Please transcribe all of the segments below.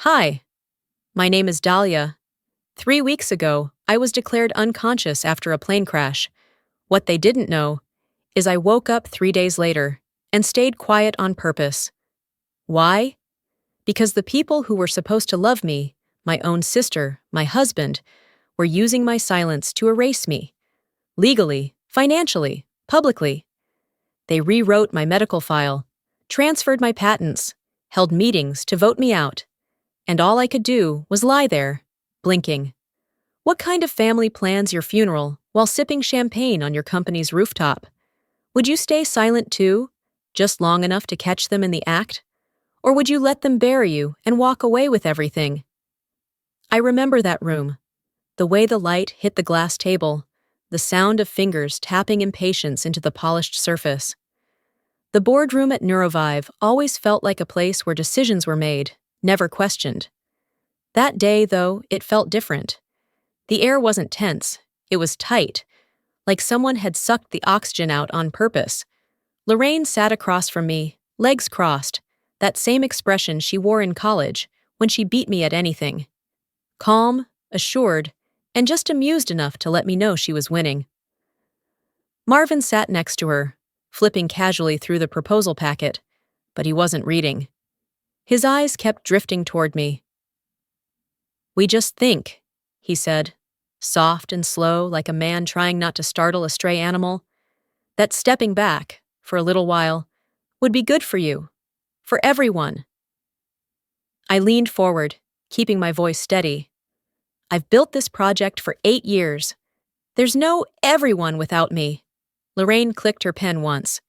Hi, my name is Dahlia. 3 weeks ago, I was declared unconscious after a plane crash. What they didn't know is I woke up 3 days later and stayed quiet on purpose. Why? Because the people who were supposed to love me, my own sister, my husband, were using my silence to erase me. Legally, financially, publicly. They rewrote my medical file, transferred my patents, held meetings to vote me out. And all I could do was lie there, blinking. What kind of family plans your funeral while sipping champagne on your company's rooftop? Would you stay silent too, just long enough to catch them in the act? Or would you let them bury you and walk away with everything? I remember that room. The way the light hit the glass table, the sound of fingers tapping impatience into the polished surface. The boardroom at Neurovive always felt like a place where decisions were made, never questioned. That day, though, it felt different. The air wasn't tense, it was tight, like someone had sucked the oxygen out on purpose. Lorraine sat across from me, legs crossed, that same expression she wore in college when she beat me at anything. Calm, assured, and just amused enough to let me know she was winning. Marvin sat next to her, flipping casually through the proposal packet, but he wasn't reading. His eyes kept drifting toward me. "We just think," he said, soft and slow like a man trying not to startle a stray animal, "that stepping back, for a little while, would be good for you, for everyone." I leaned forward, keeping my voice steady. "I've built this project for 8 years. There's no everyone without me." Lorraine clicked her pen once.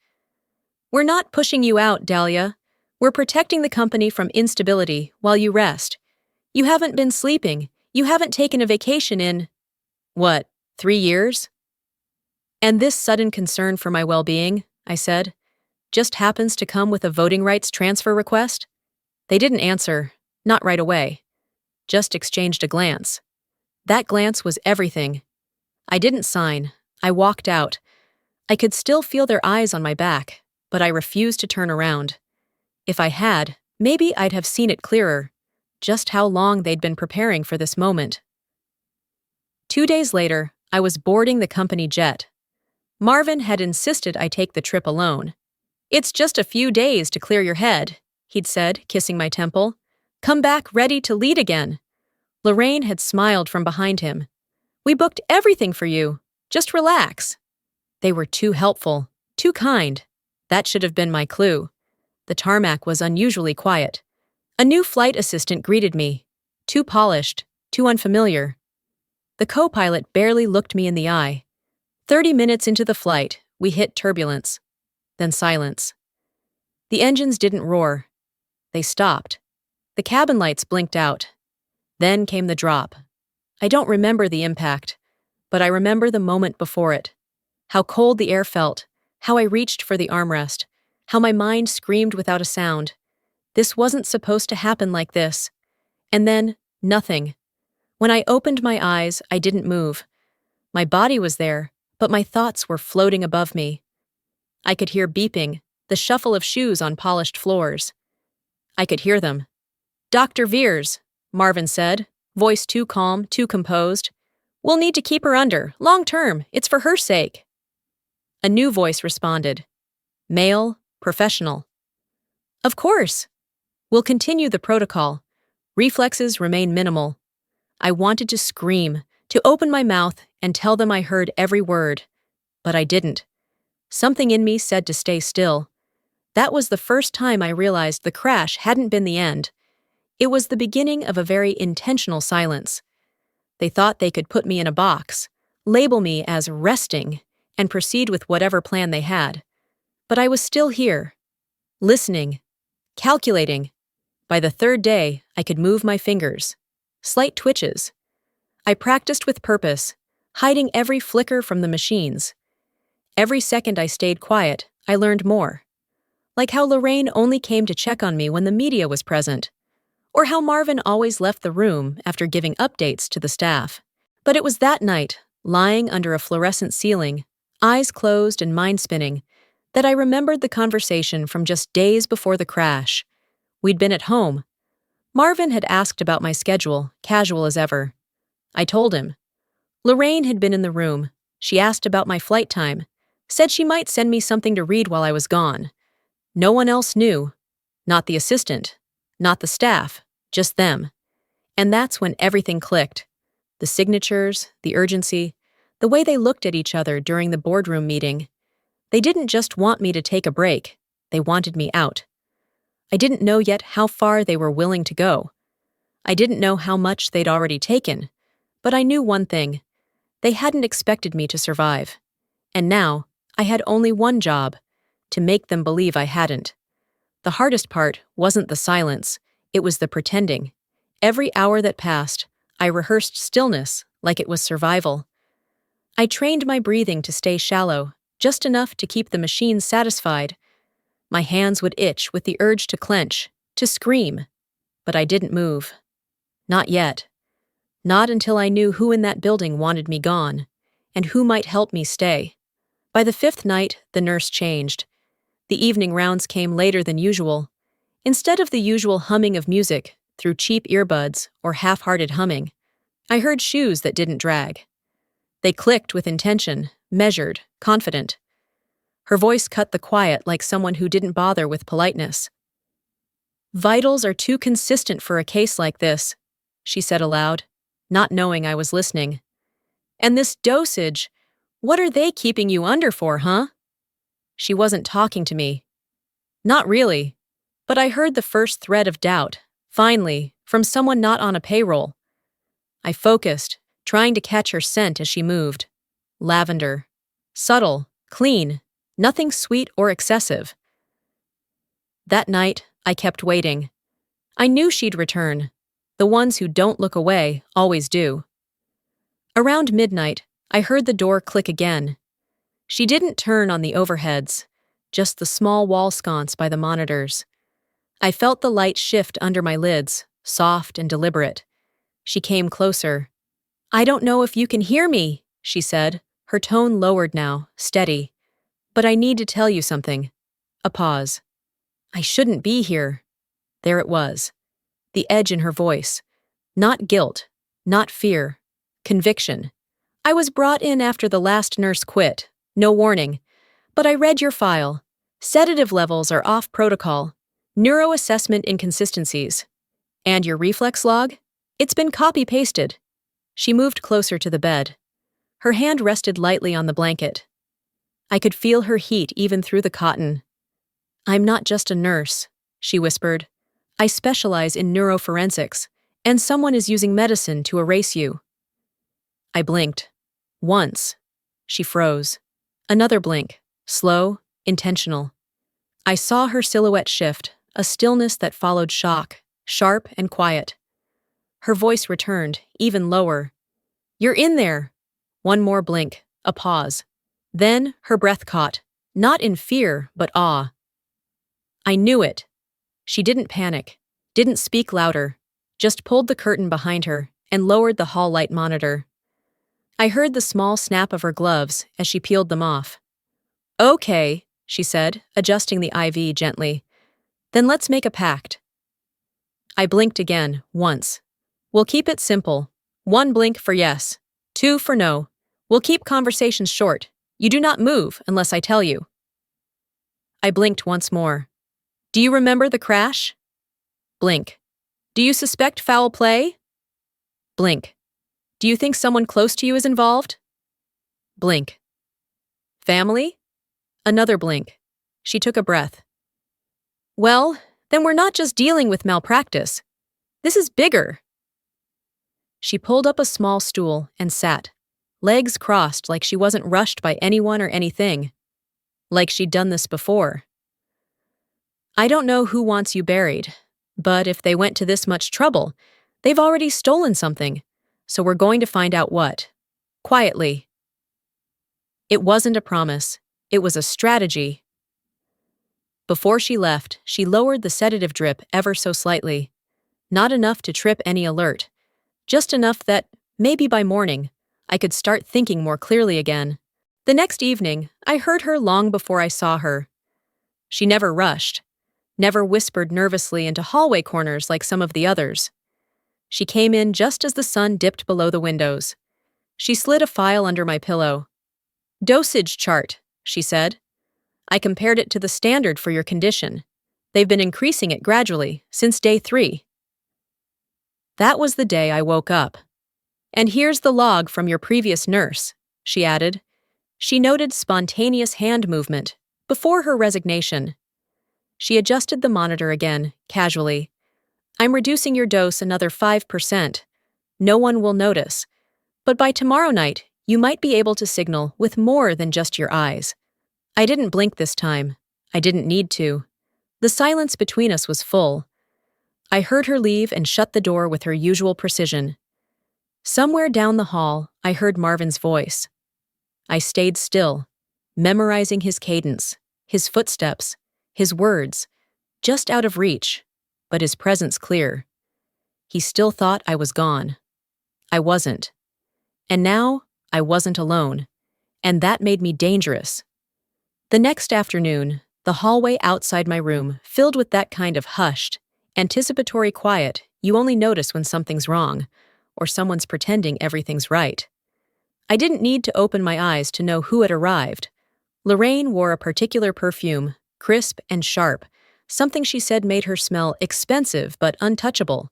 "We're not pushing you out, Dahlia. We're protecting the company from instability while you rest. You haven't been sleeping. You haven't taken a vacation in, 3 years? And this sudden concern for my well-being," I said, "just happens to come with a voting rights transfer request?" They didn't answer, not right away. Just exchanged a glance. That glance was everything. I didn't sign. I walked out. I could still feel their eyes on my back, but I refused to turn around. If I had, maybe I'd have seen it clearer, just how long they'd been preparing for this moment. 2 days later, I was boarding the company jet. Marvin had insisted I take the trip alone. "It's just a few days to clear your head," he'd said, kissing my temple. "Come back ready to lead again." Lorraine had smiled from behind him. "We booked everything for you. Just relax." They were too helpful, too kind. That should have been my clue. The tarmac was unusually quiet. A new flight assistant greeted me. Too polished, too unfamiliar. The co-pilot barely looked me in the eye. 30 minutes into the flight, we hit turbulence. Then silence. The engines didn't roar. They stopped. The cabin lights blinked out. Then came the drop. I don't remember the impact, but I remember the moment before it. How cold the air felt, how I reached for the armrest, how my mind screamed without a sound. This wasn't supposed to happen like this. And then, nothing. When I opened my eyes, I didn't move. My body was there, but my thoughts were floating above me. I could hear beeping, the shuffle of shoes on polished floors. I could hear them. "Dr. Veers," Marvin said, voice too calm, too composed. "We'll need to keep her under, long term. It's for her sake." A new voice responded. Male, professional. "Of course. We'll continue the protocol. Reflexes remain minimal." I wanted to scream, to open my mouth and tell them I heard every word. But I didn't. Something in me said to stay still. That was the first time I realized the crash hadn't been the end. It was the beginning of a very intentional silence. They thought they could put me in a box, label me as resting, and proceed with whatever plan they had. But I was still here, listening, calculating. By the 3rd day, I could move my fingers. Slight twitches. I practiced with purpose, hiding every flicker from the machines. Every second I stayed quiet, I learned more. Like how Lorraine only came to check on me when the media was present, or how Marvin always left the room after giving updates to the staff. But it was that night, lying under a fluorescent ceiling, eyes closed and mind spinning, that I remembered the conversation from just days before the crash. We'd been at home. Marvin had asked about my schedule, casual as ever. I told him. Lorraine had been in the room. She asked about my flight time, said she might send me something to read while I was gone. No one else knew. Not the assistant, not the staff, just them. And that's when everything clicked. The signatures, the urgency, the way they looked at each other during the boardroom meeting. They didn't just want me to take a break, they wanted me out. I didn't know yet how far they were willing to go. I didn't know how much they'd already taken, but I knew one thing. They hadn't expected me to survive. And now, I had only one job, to make them believe I hadn't. The hardest part wasn't the silence, it was the pretending. Every hour that passed, I rehearsed stillness like it was survival. I trained my breathing to stay shallow, just enough to keep the machine satisfied. My hands would itch with the urge to clench, to scream. But I didn't move. Not yet. Not until I knew who in that building wanted me gone, and who might help me stay. By the fifth night, the nurse changed. The evening rounds came later than usual. Instead of the usual humming of music, through cheap earbuds or half-hearted humming, I heard shoes that didn't drag. They clicked with intention, measured, confident. Her voice cut the quiet like someone who didn't bother with politeness. "Vitals are too consistent for a case like this," she said aloud, not knowing I was listening. "And this dosage, what are they keeping you under for, huh?" She wasn't talking to me. Not really. But I heard the first thread of doubt, finally, from someone not on a payroll. I focused, trying to catch her scent as she moved. Lavender. Subtle, clean, nothing sweet or excessive. That night, I kept waiting. I knew she'd return. The ones who don't look away always do. Around midnight, I heard the door click again. She didn't turn on the overheads, just the small wall sconce by the monitors. I felt the light shift under my lids, soft and deliberate. She came closer. "I don't know if you can hear me," she said, her tone lowered now, steady. "But I need to tell you something." A pause. "I shouldn't be here." There it was. The edge in her voice. Not guilt, not fear. Conviction. "I was brought in after the last nurse quit. No warning. But I read your file. Sedative levels are off protocol. Neuroassessment inconsistencies. And your reflex log? It's been copy-pasted." She moved closer to the bed. Her hand rested lightly on the blanket. I could feel her heat even through the cotton. "I'm not just a nurse," she whispered. "I specialize in neuroforensics, and someone is using medicine to erase you." I blinked. Once. She froze. Another blink. Slow, intentional. I saw her silhouette shift, a stillness that followed shock, sharp and quiet. Her voice returned, even lower. "You're in there." One more blink, a pause. Then her breath caught, not in fear, but awe. I knew it. She didn't panic, didn't speak louder, just pulled the curtain behind her and lowered the hall light monitor. I heard the small snap of her gloves as she peeled them off. "Okay," she said, adjusting the IV gently. "Then let's make a pact." I blinked again, once. "We'll keep it simple. 1 blink for yes, 2 for no. We'll keep conversations short. You do not move unless I tell you." I blinked once more. "Do you remember the crash?" Blink. "Do you suspect foul play?" Blink. "Do you think someone close to you is involved?" Blink. "Family?" Another blink. She took a breath. "Well, then we're not just dealing with malpractice. This is bigger." She pulled up a small stool and sat, legs crossed like she wasn't rushed by anyone or anything. Like she'd done this before. "I don't know who wants you buried, but if they went to this much trouble, they've already stolen something, so we're going to find out what. Quietly." It wasn't a promise. It was a strategy. Before she left, she lowered the sedative drip ever so slightly. Not enough to trip any alert. Just enough that, maybe by morning, I could start thinking more clearly again. The next evening, I heard her long before I saw her. She never rushed. never whispered nervously into hallway corners like some of the others. She came in just as the sun dipped below the windows. She slid a file under my pillow. "Dosage chart," she said. "I compared it to the standard for your condition. They've been increasing it gradually, since day 3. That was the day I woke up. "And here's the log from your previous nurse," she added. She noted spontaneous hand movement, before her resignation. She adjusted the monitor again, casually. "I'm reducing your dose another 5%. No one will notice. But by tomorrow night, you might be able to signal with more than just your eyes." I didn't blink this time. I didn't need to. The silence between us was full. I heard her leave and shut the door with her usual precision. Somewhere down the hall, I heard Marvin's voice. I stayed still, memorizing his cadence, his footsteps, his words, just out of reach, but his presence clear. He still thought I was gone. I wasn't. And now, I wasn't alone, and that made me dangerous. The next afternoon, the hallway outside my room filled with that kind of hushed, anticipatory quiet you only notice when something's wrong, or someone's pretending everything's right. I didn't need to open my eyes to know who had arrived. Lorraine wore a particular perfume, crisp and sharp, something she said made her smell expensive but untouchable.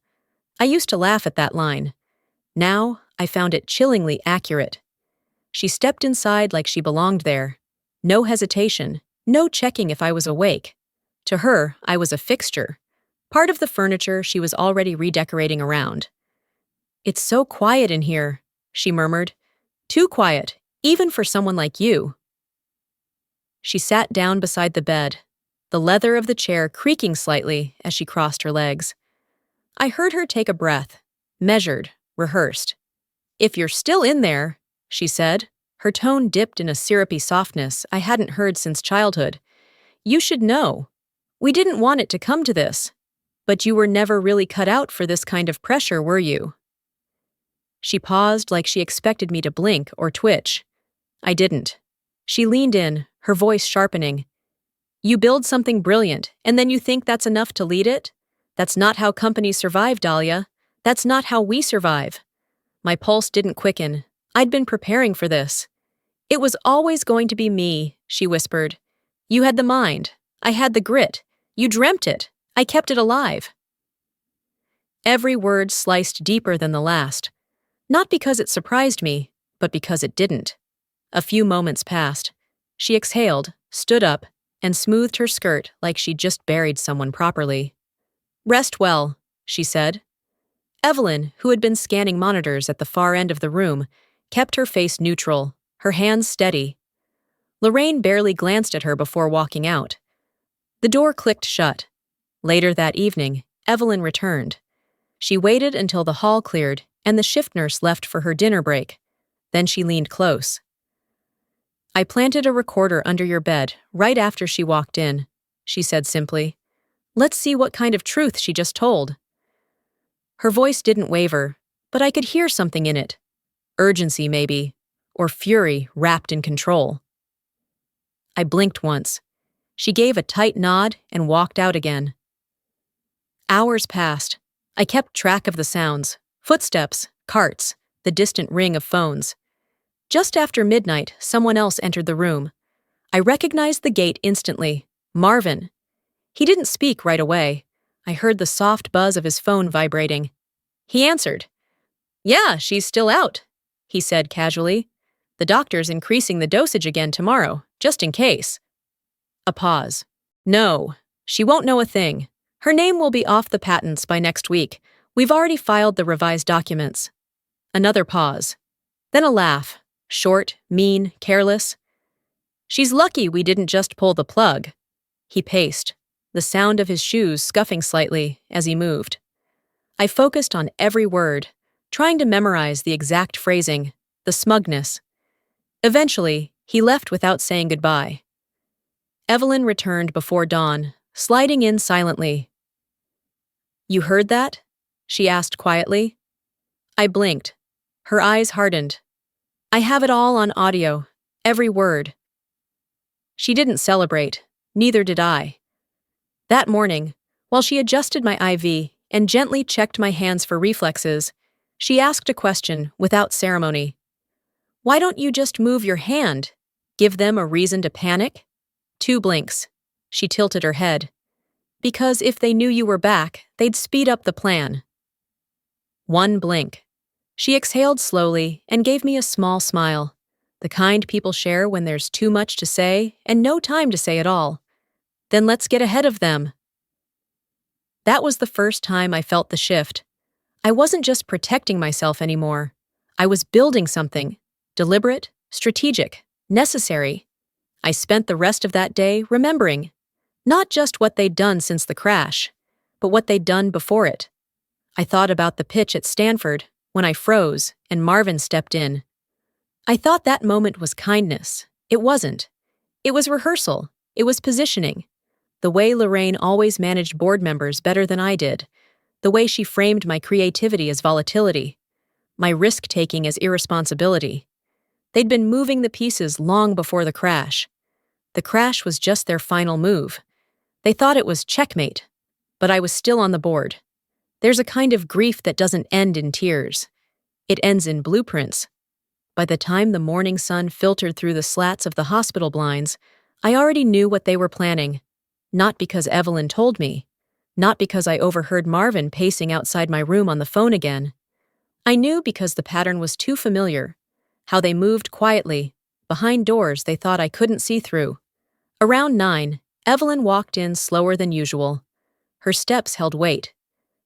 I used to laugh at that line. Now, I found it chillingly accurate. She stepped inside like she belonged there. No hesitation, no checking if I was awake. To her, I was a fixture, part of the furniture she was already redecorating around. "It's so quiet in here," she murmured. "Too quiet, even for someone like you." She sat down beside the bed, the leather of the chair creaking slightly as she crossed her legs. I heard her take a breath, measured, rehearsed. "If you're still in there," she said, her tone dipped in a syrupy softness I hadn't heard since childhood, "you should know. We didn't want it to come to this. But you were never really cut out for this kind of pressure, were you?" She paused like she expected me to blink or twitch. I didn't. She leaned in, her voice sharpening. "You build something brilliant, and then you think that's enough to lead it? That's not how companies survive, Dahlia. That's not how we survive." My pulse didn't quicken. I'd been preparing for this. "It was always going to be me," she whispered. "You had the mind. I had the grit. You dreamt it. I kept it alive." Every word sliced deeper than the last. Not because it surprised me, but because it didn't. A few moments passed. She exhaled, stood up, and smoothed her skirt like she'd just buried someone properly. "Rest well," she said. Evelyn, who had been scanning monitors at the far end of the room, kept her face neutral, her hands steady. Lorraine barely glanced at her before walking out. The door clicked shut. Later that evening, Evelyn returned. She waited until the hall cleared and the shift nurse left for her dinner break. Then she leaned close. "I planted a recorder under your bed right after she walked in," she said simply. "Let's see what kind of truth she just told." Her voice didn't waver, but I could hear something in it. Urgency, maybe, or fury wrapped in control. I blinked once. She gave a tight nod and walked out again. Hours passed. I kept track of the sounds, footsteps, carts, the distant ring of phones. Just after midnight, someone else entered the room. I recognized the gate instantly. Marvin. He didn't speak right away. I heard the soft buzz of his phone vibrating. He answered. "Yeah, she's still out," he said casually. "The doctor's increasing the dosage again tomorrow, just in case." A pause. "No, she won't know a thing. Her name will be off the patents by next week. We've already filed the revised documents." Another pause. Then a laugh. Short, mean, careless. "She's lucky we didn't just pull the plug." He paced, the sound of his shoes scuffing slightly as he moved. I focused on every word, trying to memorize the exact phrasing, the smugness. Eventually, he left without saying goodbye. Evelyn returned before dawn, sliding in silently. "You heard that?" she asked quietly. I blinked. Her eyes hardened. "I have it all on audio, every word." She didn't celebrate, neither did I. That morning, while she adjusted my IV and gently checked my hands for reflexes, she asked a question without ceremony. "Why don't you just move your hand? Give them a reason to panic?" 2 blinks. She tilted her head. "Because if they knew you were back, they'd speed up the plan." 1 blink. She exhaled slowly and gave me a small smile, the kind people share when there's too much to say and no time to say it all. "Then let's get ahead of them." That was the first time I felt the shift. I wasn't just protecting myself anymore. I was building something, deliberate, strategic, necessary. I spent the rest of that day remembering, not just what they'd done since the crash, but what they'd done before it. I thought about the pitch at Stanford, when I froze and Marvin stepped in. I thought that moment was kindness. It wasn't. It was rehearsal. It was positioning. The way Lorraine always managed board members better than I did. The way she framed my creativity as volatility. My risk-taking as irresponsibility. They'd been moving the pieces long before the crash. The crash was just their final move. They thought it was checkmate, but I was still on the board. There's a kind of grief that doesn't end in tears. It ends in blueprints. By the time the morning sun filtered through the slats of the hospital blinds, I already knew what they were planning. Not because Evelyn told me. Not because I overheard Marvin pacing outside my room on the phone again. I knew because the pattern was too familiar. How they moved quietly, behind doors they thought I couldn't see through. Around 9, Evelyn walked in slower than usual. Her steps held weight.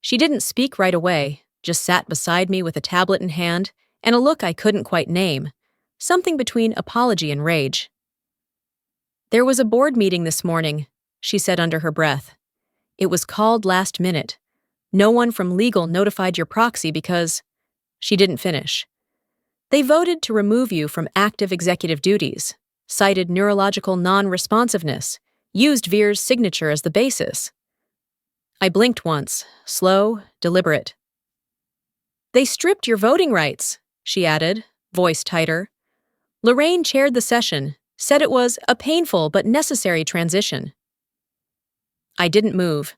She didn't speak right away, just sat beside me with a tablet in hand and a look I couldn't quite name, something between apology and rage. "There was a board meeting this morning," she said under her breath. "It was called last minute. No one from legal notified your proxy because—" She didn't finish. "They voted to remove you from active executive duties, cited neurological non-responsiveness, used Veer's signature as the basis." I blinked once, slow, deliberate. "They stripped your voting rights," she added, voice tighter. "Lorraine chaired the session, said it was a painful but necessary transition." I didn't move,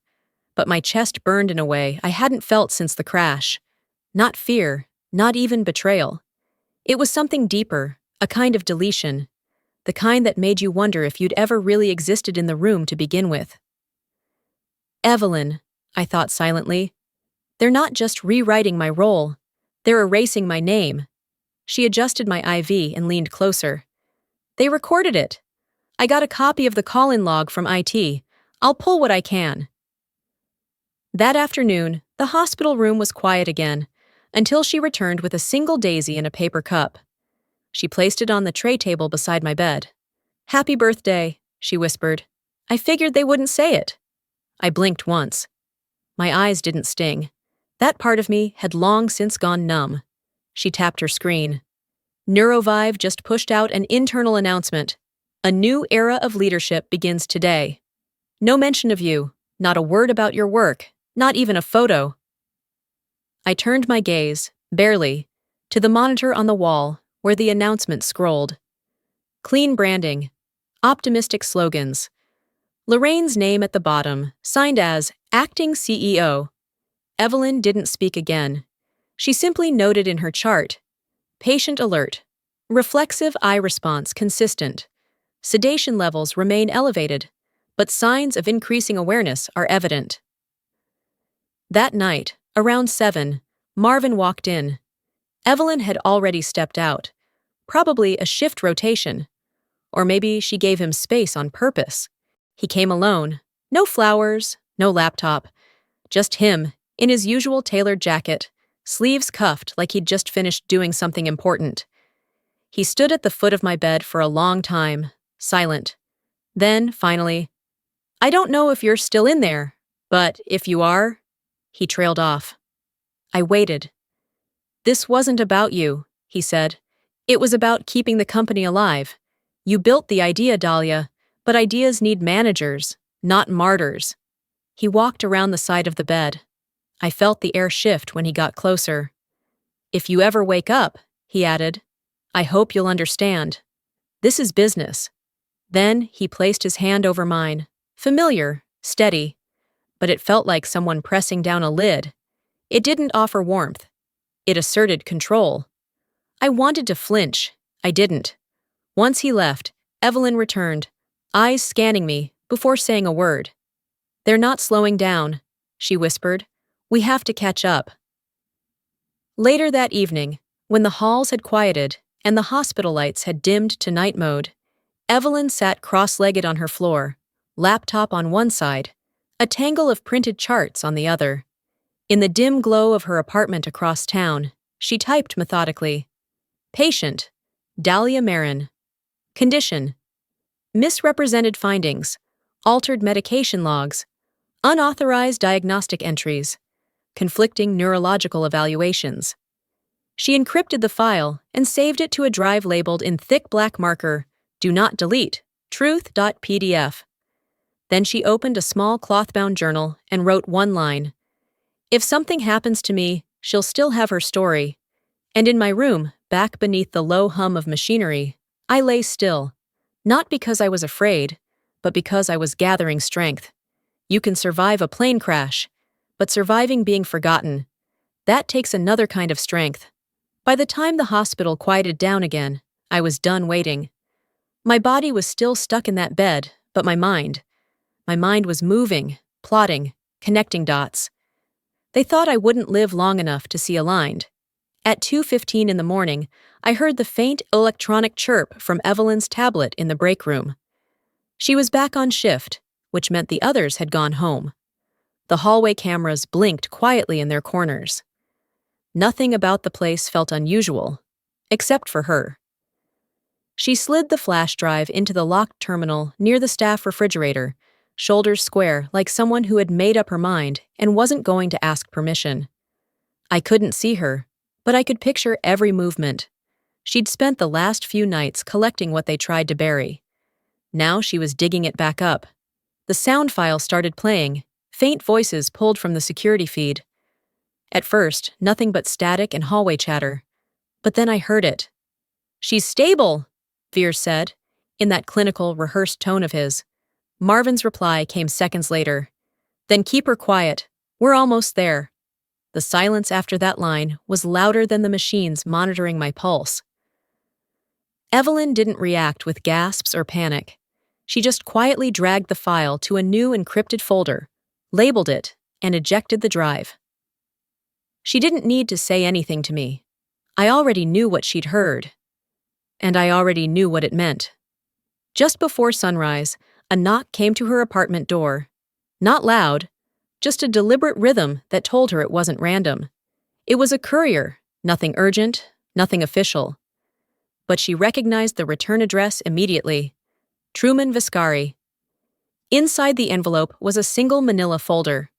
but my chest burned in a way I hadn't felt since the crash. Not fear, not even betrayal. It was something deeper, a kind of deletion, the kind that made you wonder if you'd ever really existed in the room to begin with. "Evelyn," I thought silently. "They're not just rewriting my role. They're erasing my name." She adjusted my IV and leaned closer. "They recorded it. I got a copy of the call-in log from IT. I'll pull what I can." That afternoon, the hospital room was quiet again, until she returned with a single daisy in a paper cup. She placed it on the tray table beside my bed. "Happy birthday," she whispered. "I figured they wouldn't say it." I blinked once. My eyes didn't sting. That part of me had long since gone numb. She tapped her screen. "Neurovive just pushed out an internal announcement. A new era of leadership begins today. No mention of you, not a word about your work, not even a photo." I turned my gaze, barely, to the monitor on the wall where the announcement scrolled. Clean branding, optimistic slogans. Lorraine's name at the bottom, signed as Acting CEO. Evelyn didn't speak again. She simply noted in her chart, "Patient alert. Reflexive eye response consistent. Sedation levels remain elevated, but signs of increasing awareness are evident." That night, around 7, Marvin walked in. Evelyn had already stepped out, probably a shift rotation. Or maybe she gave him space on purpose. He came alone, no flowers, no laptop, just him, in his usual tailored jacket, sleeves cuffed like he'd just finished doing something important. He stood at the foot of my bed for a long time, silent. Then, finally, "I don't know if you're still in there, but if you are—" He trailed off. I waited. "This wasn't about you," he said. "It was about keeping the company alive. You built the idea, Dahlia, but ideas need managers, not martyrs." He walked around the side of the bed. I felt the air shift when he got closer. "If you ever wake up," he added, "I hope you'll understand. This is business." Then he placed his hand over mine, familiar, steady. but it felt like someone pressing down a lid. It didn't offer warmth. It asserted control. I wanted to flinch. I didn't. Once he left, Evelyn returned, eyes scanning me before saying a word. "They're not slowing down," she whispered. "We have to catch up." Later that evening, when the halls had quieted and the hospital lights had dimmed to night mode, Evelyn sat cross-legged on her floor, laptop on one side, a tangle of printed charts on the other. In the dim glow of her apartment across town, she typed methodically. Patient, Dahlia Marin. Condition, misrepresented findings, altered medication logs, unauthorized diagnostic entries, conflicting neurological evaluations. She encrypted the file and saved it to a drive labeled in thick black marker, "Do not delete, truth.pdf." Then she opened a small cloth-bound journal and wrote one line. "If something happens to me, she'll still have her story." And in my room, back beneath the low hum of machinery, I lay still, not because I was afraid, but because I was gathering strength. You can survive a plane crash, but surviving being forgotten, that takes another kind of strength. By the time the hospital quieted down again, I was done waiting. My body was still stuck in that bed, but my mind was moving, plotting, connecting dots. They thought I wouldn't live long enough to see aligned. At 2:15 in the morning, I heard the faint electronic chirp from Evelyn's tablet in the break room. She was back on shift, which meant the others had gone home. The hallway cameras blinked quietly in their corners. Nothing about the place felt unusual, except for her. She slid the flash drive into the locked terminal near the staff refrigerator, shoulders square like someone who had made up her mind and wasn't going to ask permission. I couldn't see her, but I could picture every movement. She'd spent the last few nights collecting what they tried to bury. Now she was digging it back up. The sound file started playing, faint voices pulled from the security feed. At first, nothing but static and hallway chatter. But then I heard it. "She's stable," Veer said, in that clinical, rehearsed tone of his. Marvin's reply came seconds later. "Then keep her quiet. We're almost there." The silence after that line was louder than the machines monitoring my pulse. Evelyn didn't react with gasps or panic. She just quietly dragged the file to a new encrypted folder, labeled it, and ejected the drive. She didn't need to say anything to me. I already knew what she'd heard. And I already knew what it meant. Just before sunrise, a knock came to her apartment door. Not loud, just a deliberate rhythm that told her it wasn't random. It was a courier, nothing urgent, nothing official. But she recognized the return address immediately. Truman Viscari. Inside the envelope was a single manila folder.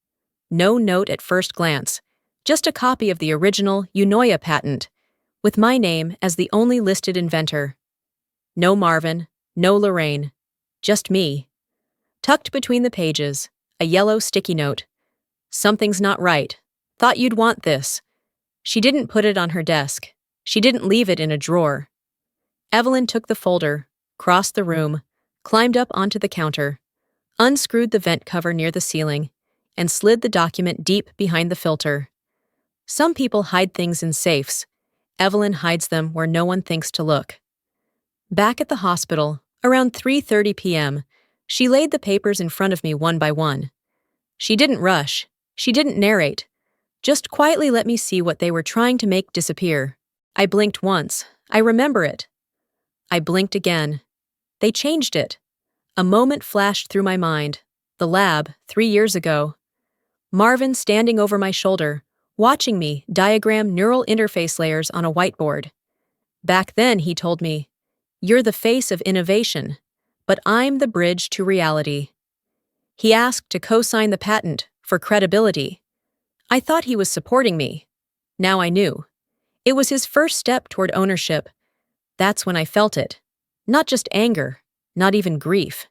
No note at first glance, just a copy of the original Unoya patent, with my name as the only listed inventor. No Marvin, no Lorraine, just me. Tucked between the pages, a yellow sticky note. "Something's not right. Thought you'd want this." She didn't put it on her desk. She didn't leave it in a drawer. Evelyn took the folder, crossed the room, climbed up onto the counter, unscrewed the vent cover near the ceiling, and slid the document deep behind the filter. Some people hide things in safes. Evelyn hides them where no one thinks to look. Back at the hospital, around 3:30 p.m., she laid the papers in front of me one by one. She didn't rush. She didn't narrate. Just quietly let me see what they were trying to make disappear. I blinked once. I remember it. I blinked again. They changed it. A moment flashed through my mind. The lab, 3 years ago. Marvin standing over my shoulder, watching me diagram neural interface layers on a whiteboard. Back then, he told me, "You're the face of innovation, but I'm the bridge to reality." He asked to co-sign the patent for credibility. I thought he was supporting me. Now I knew. It was his first step toward ownership. That's when I felt it. Not just anger, not even grief.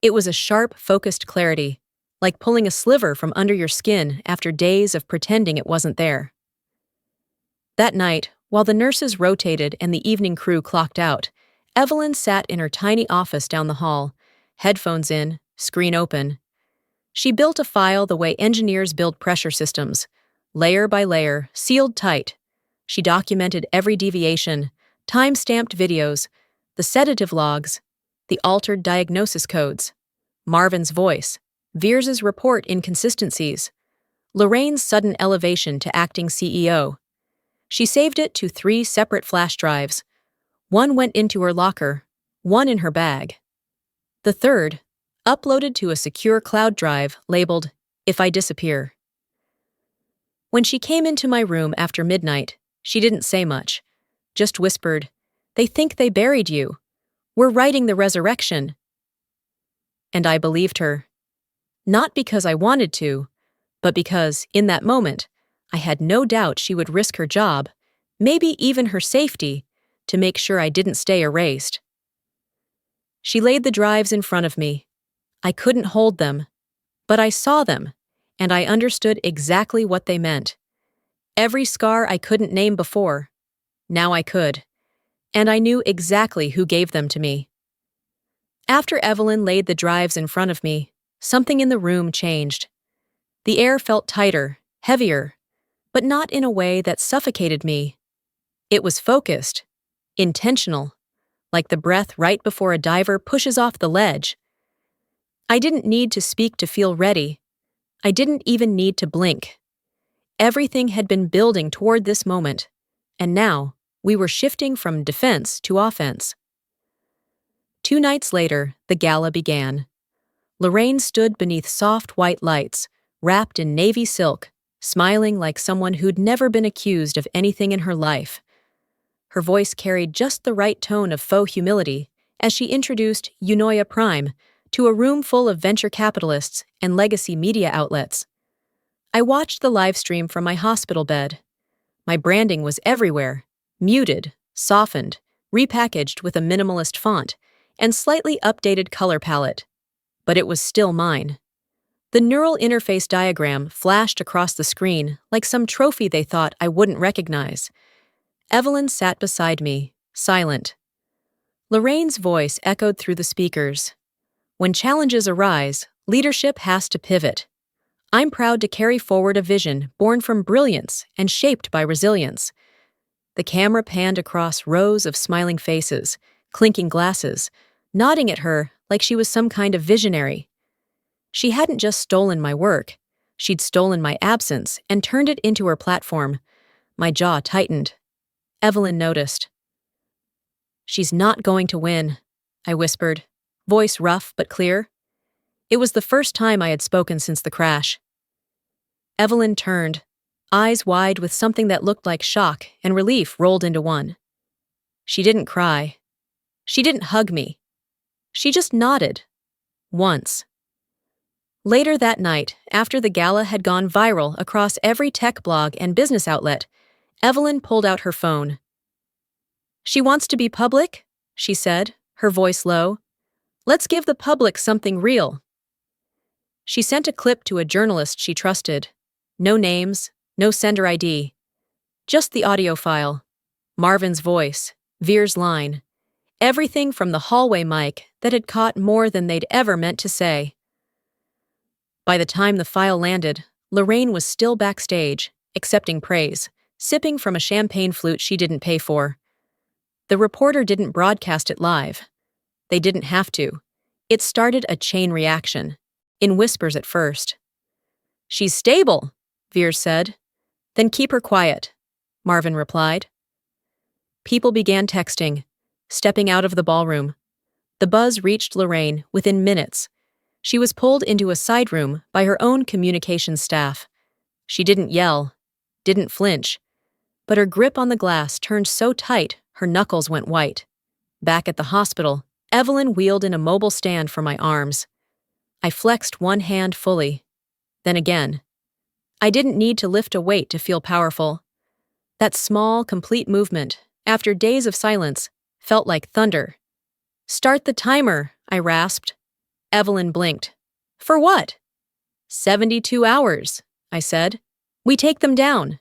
It was a sharp, focused clarity, like pulling a sliver from under your skin after days of pretending it wasn't there. That night, while the nurses rotated and the evening crew clocked out, Evelyn sat in her tiny office down the hall, headphones in, screen open. She built a file the way engineers build pressure systems, layer by layer, sealed tight. She documented every deviation, time-stamped videos, the sedative logs, the altered diagnosis codes, Marvin's voice, Veers's report inconsistencies, Lorraine's sudden elevation to acting CEO. She saved it to 3 separate flash drives. One went into her locker, one in her bag. The third, uploaded to a secure cloud drive labeled, "If I disappear." When she came into my room after midnight, she didn't say much, just whispered, "They think they buried you. We're writing the resurrection." And I believed her. Not because I wanted to, but because, in that moment, I had no doubt she would risk her job, maybe even her safety, to make sure I didn't stay erased. She laid the drives in front of me. I couldn't hold them, but I saw them, and I understood exactly what they meant. Every scar I couldn't name before, now I could, and I knew exactly who gave them to me. After Evelyn laid the drives in front of me, something in the room changed. The air felt tighter, heavier, but not in a way that suffocated me. It was focused, intentional, like the breath right before a diver pushes off the ledge. I didn't need to speak to feel ready. I didn't even need to blink. Everything had been building toward this moment, and now we were shifting from defense to offense. 2 nights later, the gala began. Lorraine stood beneath soft white lights, wrapped in navy silk, smiling like someone who'd never been accused of anything in her life. Her voice carried just the right tone of faux humility as she introduced Unoya Prime to a room full of venture capitalists and legacy media outlets. I watched the live stream from my hospital bed. My branding was everywhere, muted, softened, repackaged with a minimalist font, and slightly updated color palette. But it was still mine. The neural interface diagram flashed across the screen like some trophy they thought I wouldn't recognize. Evelyn sat beside me, silent. Lorraine's voice echoed through the speakers. When challenges arise, leadership has to pivot. I'm proud to carry forward a vision born from brilliance and shaped by resilience. The camera panned across rows of smiling faces, clinking glasses, nodding at her like she was some kind of visionary. She hadn't just stolen my work. She'd stolen my absence and turned it into her platform. My jaw tightened. Evelyn noticed. "She's not going to win," I whispered, voice rough but clear. It was the first time I had spoken since the crash. Evelyn turned, eyes wide with something that looked like shock and relief rolled into one. She didn't cry. She didn't hug me. She just nodded. Once. Later that night, after the gala had gone viral across every tech blog and business outlet, Evelyn pulled out her phone. "She wants to be public?" she said, her voice low. "Let's give the public something real." She sent a clip to a journalist she trusted. No names, no sender ID. Just the audio file. Marvin's voice, Veer's line. Everything from the hallway mic that had caught more than they'd ever meant to say. By the time the file landed, Lorraine was still backstage, accepting praise, sipping from a champagne flute she didn't pay for. The reporter didn't broadcast it live. They didn't have to. It started a chain reaction, in whispers at first. "She's stable," Veer said. "Then keep her quiet," Marvin replied. People began texting, stepping out of the ballroom. The buzz reached Lorraine within minutes. She was pulled into a side room by her own communications staff. She didn't yell, didn't flinch, but her grip on the glass turned so tight her knuckles went white. Back at the hospital, Evelyn wheeled in a mobile stand for my arms. I flexed one hand fully, then again. I didn't need to lift a weight to feel powerful. That small, complete movement, after days of silence, felt like thunder. "Start the timer," I rasped. Evelyn blinked. "For what?" 72 hours, I said. "We take them down."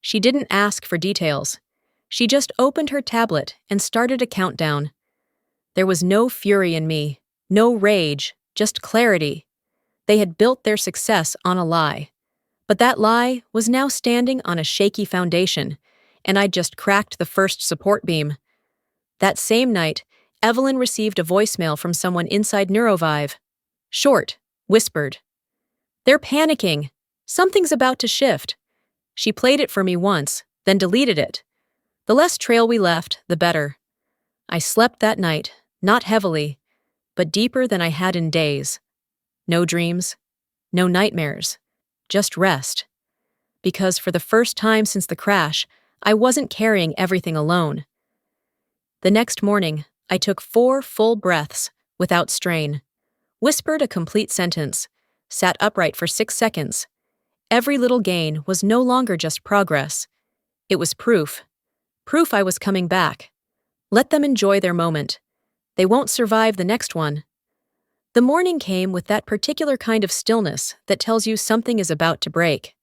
She didn't ask for details. She just opened her tablet and started a countdown. There was no fury in me, no rage, just clarity. They had built their success on a lie. But that lie was now standing on a shaky foundation, and I'd just cracked the first support beam. That same night, Evelyn received a voicemail from someone inside Neurovive. Short, whispered. "They're panicking. Something's about to shift." She played it for me once, then deleted it. The less trail we left, the better. I slept that night, not heavily, but deeper than I had in days. No dreams, no nightmares, just rest. Because for the first time since the crash, I wasn't carrying everything alone. The next morning, I took 4 full breaths, without strain, whispered a complete sentence, sat upright for 6 seconds. Every little gain was no longer just progress. It was proof. Proof I was coming back. Let them enjoy their moment. They won't survive the next one. The morning came with that particular kind of stillness that tells you something is about to break.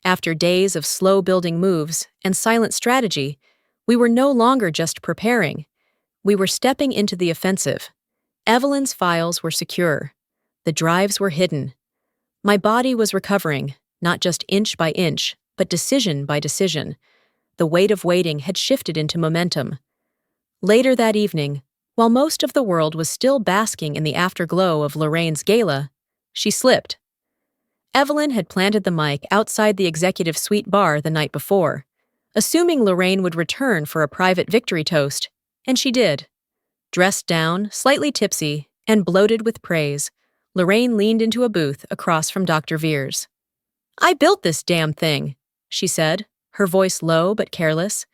After days of slow-building moves and silent strategy, we were no longer just preparing. We were stepping into the offensive. Evelyn's files were secure. The drives were hidden. My body was recovering, not just inch by inch, but decision by decision. The weight of waiting had shifted into momentum. Later that evening, while most of the world was still basking in the afterglow of Lorraine's gala, she slipped. Evelyn had planted the mic outside the executive suite bar the night before, assuming Lorraine would return for a private victory toast, and she did. Dressed down, slightly tipsy, and bloated with praise, Lorraine leaned into a booth across from Dr. Veers. "I built this damn thing," she said, her voice low but careless.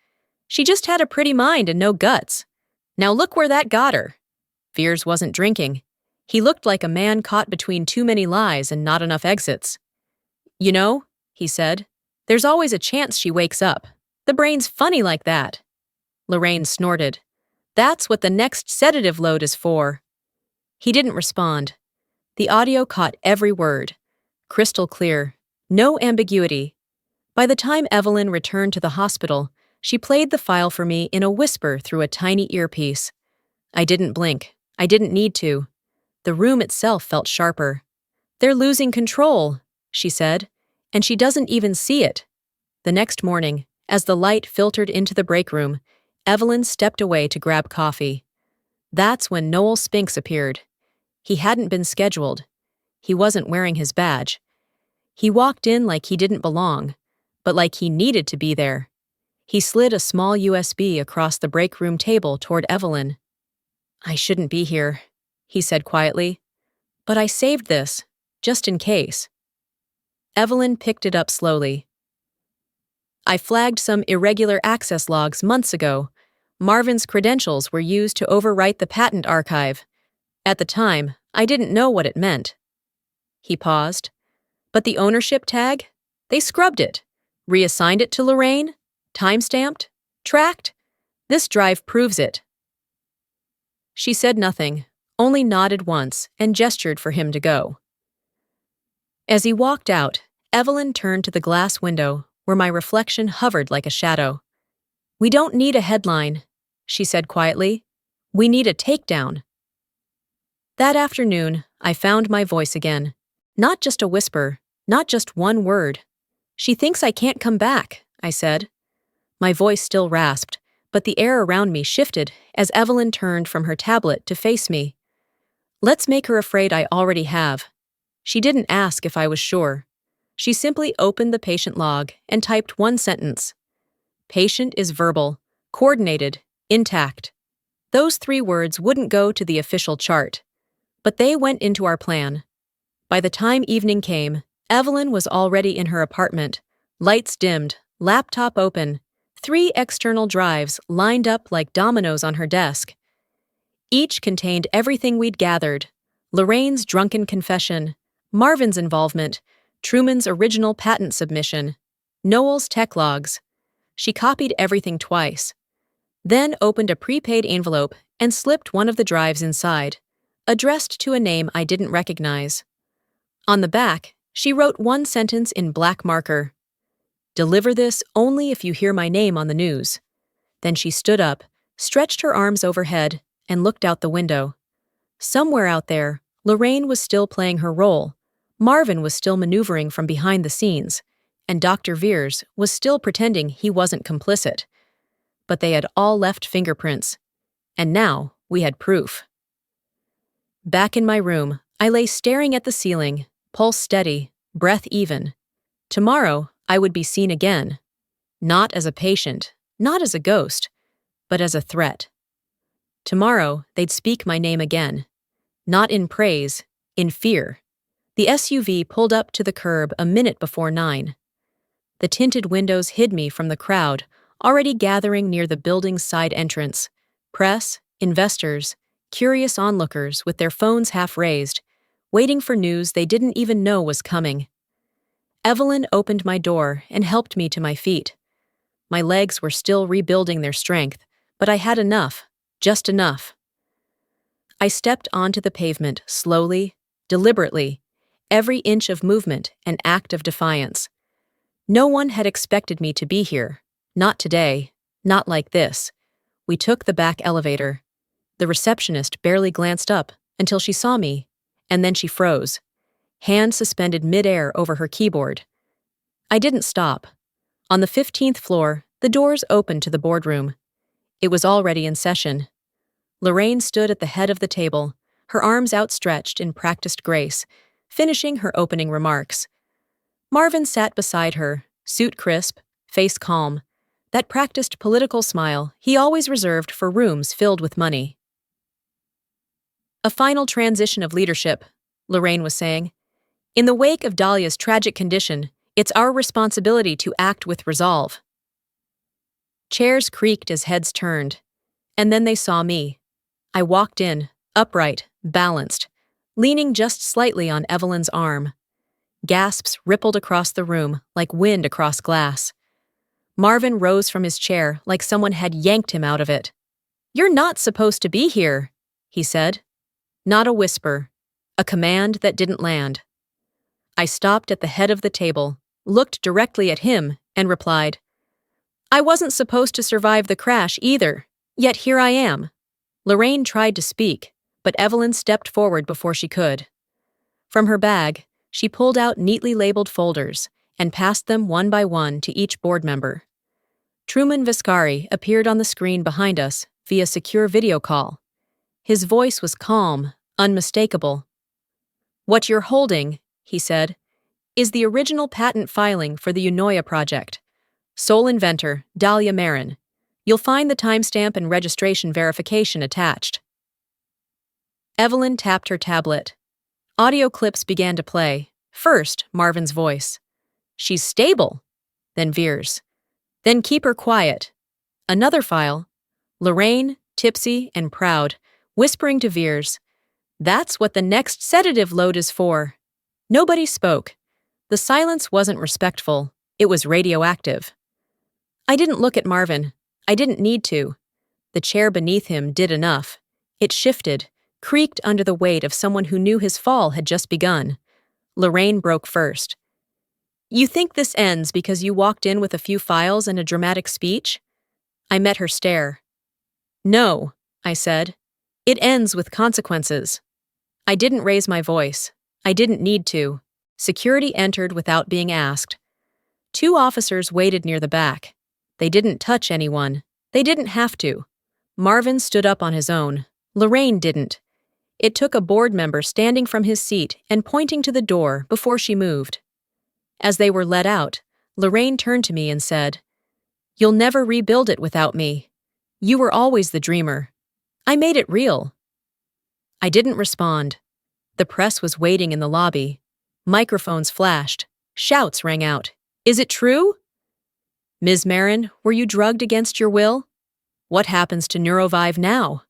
"She just had a pretty mind and no guts. Now look where that got her." Veers wasn't drinking. He looked like a man caught between too many lies and not enough exits. "You know," he said, "there's always a chance she wakes up. The brain's funny like that." Lorraine snorted. "That's what the next sedative load is for." He didn't respond. The audio caught every word. Crystal clear. No ambiguity. By the time Evelyn returned to the hospital, she played the file for me in a whisper through a tiny earpiece. I didn't blink. I didn't need to. The room itself felt sharper. "They're losing control," she said, "and she doesn't even see it." The next morning, as the light filtered into the break room, Evelyn stepped away to grab coffee. That's when Noel Spinks appeared. He hadn't been scheduled. He wasn't wearing his badge. He walked in like he didn't belong, but like he needed to be there. He slid a small USB across the break room table toward Evelyn. "I shouldn't be here," he said quietly, "but I saved this, just in case." Evelyn picked it up slowly. "I flagged some irregular access logs months ago. Marvin's credentials were used to overwrite the patent archive. At the time, I didn't know what it meant." He paused. "But the ownership tag? They scrubbed it. Reassigned it to Lorraine? Timestamped? Tracked? This drive proves it." She said nothing, only nodded once and gestured for him to go. As he walked out, Evelyn turned to the glass window where my reflection hovered like a shadow. "We don't need a headline," she said quietly. "We need a takedown." That afternoon, I found my voice again. Not just a whisper, not just one word. "She thinks I can't come back," I said. My voice still rasped, but the air around me shifted as Evelyn turned from her tablet to face me. "Let's make her afraid I already have." She didn't ask if I was sure. She simply opened the patient log and typed one sentence. "Patient is verbal, coordinated, intact." Those 3 words wouldn't go to the official chart, but they went into our plan. By the time evening came, Evelyn was already in her apartment, lights dimmed, laptop open, 3 external drives lined up like dominoes on her desk. Each contained everything we'd gathered: Lorraine's drunken confession, Marvin's involvement, Truman's original patent submission, Noel's tech logs. She copied everything twice, then opened a prepaid envelope and slipped one of the drives inside, addressed to a name I didn't recognize. On the back, she wrote one sentence in black marker: "Deliver this only if you hear my name on the news." Then she stood up, stretched her arms overhead, and looked out the window. Somewhere out there, Lorraine was still playing her role, Marvin was still maneuvering from behind the scenes, and Dr. Veers was still pretending he wasn't complicit. But they had all left fingerprints, and now we had proof. Back in my room, I lay staring at the ceiling, pulse steady, breath even. Tomorrow, I would be seen again. Not as a patient, not as a ghost, but as a threat. Tomorrow, they'd speak my name again. Not in praise, in fear. The SUV pulled up to the curb a minute before 9. The tinted windows hid me from the crowd, already gathering near the building's side entrance. Press, investors, curious onlookers with their phones half raised, waiting for news they didn't even know was coming. Evelyn opened my door and helped me to my feet. My legs were still rebuilding their strength, but I had enough, just enough. I stepped onto the pavement slowly, deliberately, every inch of movement an act of defiance. No one had expected me to be here. Not today, not like this. We took the back elevator. The receptionist barely glanced up until she saw me, and then she froze, hand suspended midair over her keyboard. I didn't stop. On the 15th floor, the doors opened to the boardroom. It was already in session. Lorraine stood at the head of the table, her arms outstretched in practiced grace, finishing her opening remarks. Marvin sat beside her, suit crisp, face calm, that practiced political smile he always reserved for rooms filled with money. A final transition of leadership, Lorraine was saying. In the wake of Dahlia's tragic condition, it's our responsibility to act with resolve. Chairs creaked as heads turned, and then they saw me. I walked in, upright, balanced, leaning just slightly on Evelyn's arm. Gasps rippled across the room like wind across glass. Marvin rose from his chair like someone had yanked him out of it. "You're not supposed to be here," he said. Not a whisper, a command that didn't land. I stopped at the head of the table, looked directly at him, and replied, "I wasn't supposed to survive the crash either, yet here I am." Lorraine tried to speak, but Evelyn stepped forward before she could. From her bag, she pulled out neatly labeled folders and passed them one by one to each board member. Truman Viscari appeared on the screen behind us via secure video call. His voice was calm, unmistakable. "What you're holding," he said, "is the original patent filing for the Unoya project. Sole inventor, Dahlia Marin. You'll find the timestamp and registration verification attached." Evelyn tapped her tablet. Audio clips began to play. First, Marvin's voice. "She's stable." Then Veers. "Then keep her quiet." Another file. Lorraine, tipsy and proud, whispering to Veers, "That's what the next sedative load is for." Nobody spoke. The silence wasn't respectful. It was radioactive. I didn't look at Marvin. I didn't need to. The chair beneath him did enough. It shifted, creaked under the weight of someone who knew his fall had just begun. Lorraine broke first. "You think this ends because you walked in with a few files and a dramatic speech?" I met her stare. "No," I said. "It ends with consequences." I didn't raise my voice. I didn't need to. Security entered without being asked. 2 officers waited near the back. They didn't touch anyone. They didn't have to. Marvin stood up on his own. Lorraine didn't. It took a board member standing from his seat and pointing to the door before she moved. As they were let out, Lorraine turned to me and said, "You'll never rebuild it without me. You were always the dreamer. I made it real." I didn't respond. The press was waiting in the lobby. Microphones flashed. Shouts rang out. "Is it true?" "Ms. Marin, were you drugged against your will? What happens to Neurovive now?"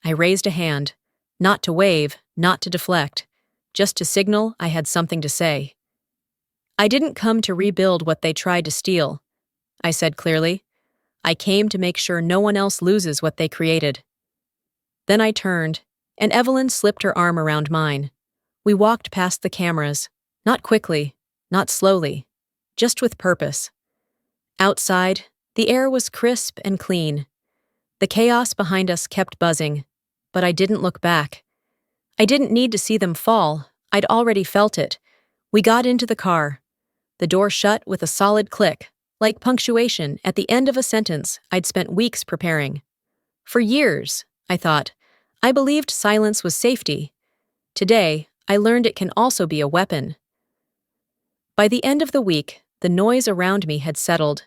I raised a hand, not to wave, not to deflect, just to signal I had something to say. "I didn't come to rebuild what they tried to steal," I said clearly. "I came to make sure no one else loses what they created." Then I turned, and Evelyn slipped her arm around mine. We walked past the cameras, not quickly, not slowly, just with purpose. Outside, the air was crisp and clean. The chaos behind us kept buzzing, but I didn't look back. I didn't need to see them fall. I'd already felt it, We got into the car. The door shut with a solid click, like punctuation at the end of a sentence I'd spent weeks preparing. For years, I thought, I believed silence was safety. Today, I learned it can also be a weapon. By the end of the week, the noise around me had settled.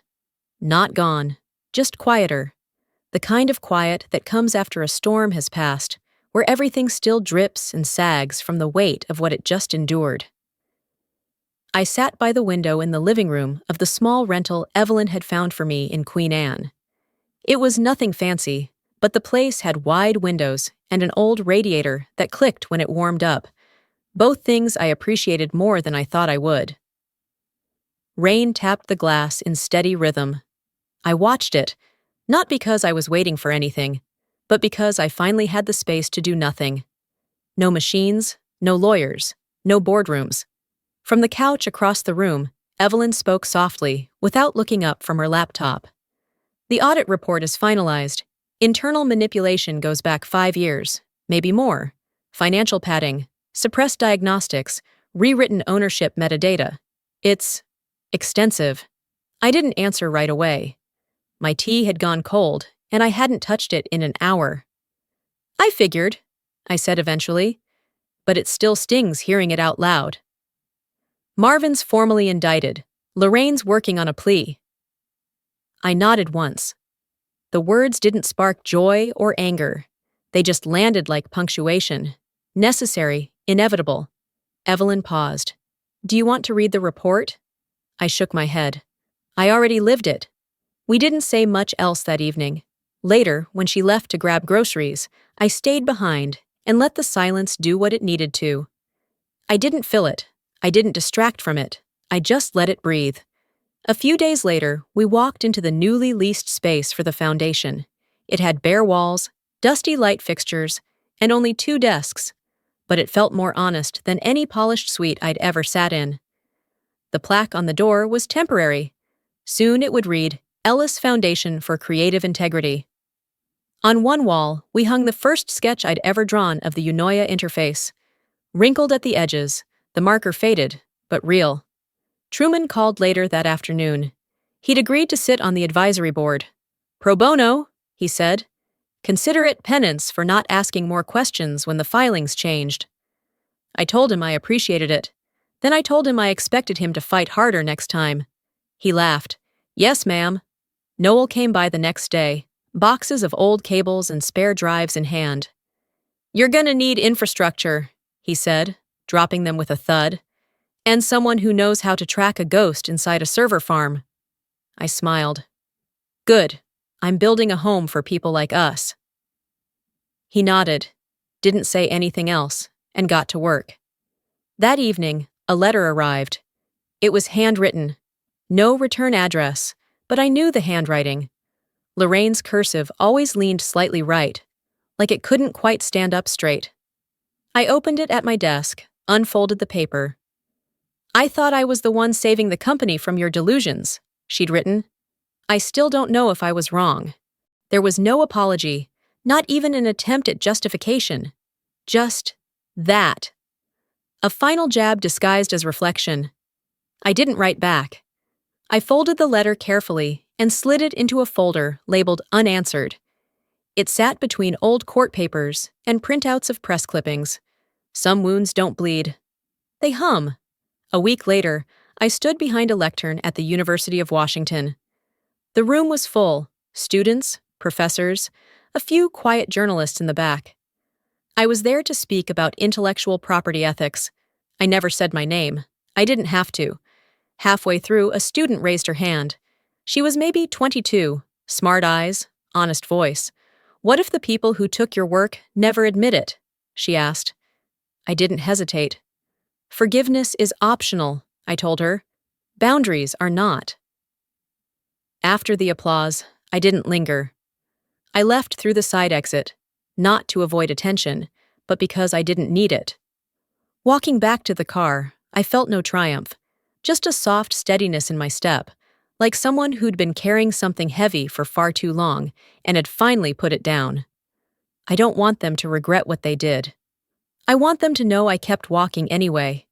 Not gone, just quieter. The kind of quiet that comes after a storm has passed, where everything still drips and sags from the weight of what it just endured. I sat by the window in the living room of the small rental Evelyn had found for me in Queen Anne. It was nothing fancy, but the place had wide windows and an old radiator that clicked when it warmed up, both things I appreciated more than I thought I would. Rain tapped the glass in steady rhythm. I watched it, not because I was waiting for anything, but because I finally had the space to do nothing. No machines, no lawyers, no boardrooms. From the couch across the room, Evelyn spoke softly, without looking up from her laptop. The audit report is finalized. Internal manipulation goes back 5 years, maybe more. Financial padding, suppressed diagnostics, rewritten ownership metadata. It's extensive. I didn't answer right away. My tea had gone cold, and I hadn't touched it in an hour. I figured, I said eventually, but it still stings hearing it out loud. Marvin's formally indicted. Lorraine's working on a plea. I nodded once. The words didn't spark joy or anger. They just landed like punctuation. Necessary, inevitable. Evelyn paused. Do you want to read the report? I shook my head. I already lived it. We didn't say much else that evening. Later, when she left to grab groceries, I stayed behind and let the silence do what it needed to. I didn't fill it. I didn't distract from it. I just let it breathe. A few days later, we walked into the newly leased space for the foundation. It had bare walls, dusty light fixtures, and only 2 desks, but it felt more honest than any polished suite I'd ever sat in. The plaque on the door was temporary. Soon it would read, Ellis Foundation for Creative Integrity. On one wall, we hung the first sketch I'd ever drawn of the Unoya interface. Wrinkled at the edges, the marker faded, but real. Truman called later that afternoon. He'd agreed to sit on the advisory board. Pro bono, he said. Consider it penance for not asking more questions when the filings changed. I told him I appreciated it. Then I told him I expected him to fight harder next time. He laughed. Yes, ma'am. Noel came by the next day, boxes of old cables and spare drives in hand. You're gonna need infrastructure, he said, dropping them with a thud, and someone who knows how to track a ghost inside a server farm. I smiled. Good. I'm building a home for people like us. He nodded, didn't say anything else, and got to work. That evening, a letter arrived. It was handwritten. No return address, but I knew the handwriting. Lorraine's cursive always leaned slightly right, like it couldn't quite stand up straight. I opened it at my desk, unfolded the paper. I thought I was the one saving the company from your delusions, she'd written. I still don't know if I was wrong. There was no apology, not even an attempt at justification. Just that. A final jab disguised as reflection. I didn't write back. I folded the letter carefully and slid it into a folder labeled unanswered. It sat between old court papers and printouts of press clippings. Some wounds don't bleed. They hum. A week later, I stood behind a lectern at the University of Washington. The room was full, students, professors, a few quiet journalists in the back. I was there to speak about intellectual property ethics. I never said my name. I didn't have to. Halfway through, a student raised her hand. She was maybe 22, smart eyes, honest voice. What if the people who took your work never admit it? She asked. I didn't hesitate. Forgiveness is optional, I told her. Boundaries are not. After the applause, I didn't linger. I left through the side exit, not to avoid attention, but because I didn't need it. Walking back to the car, I felt no triumph, just a soft steadiness in my step, like someone who'd been carrying something heavy for far too long and had finally put it down. I don't want them to regret what they did. I want them to know I kept walking anyway.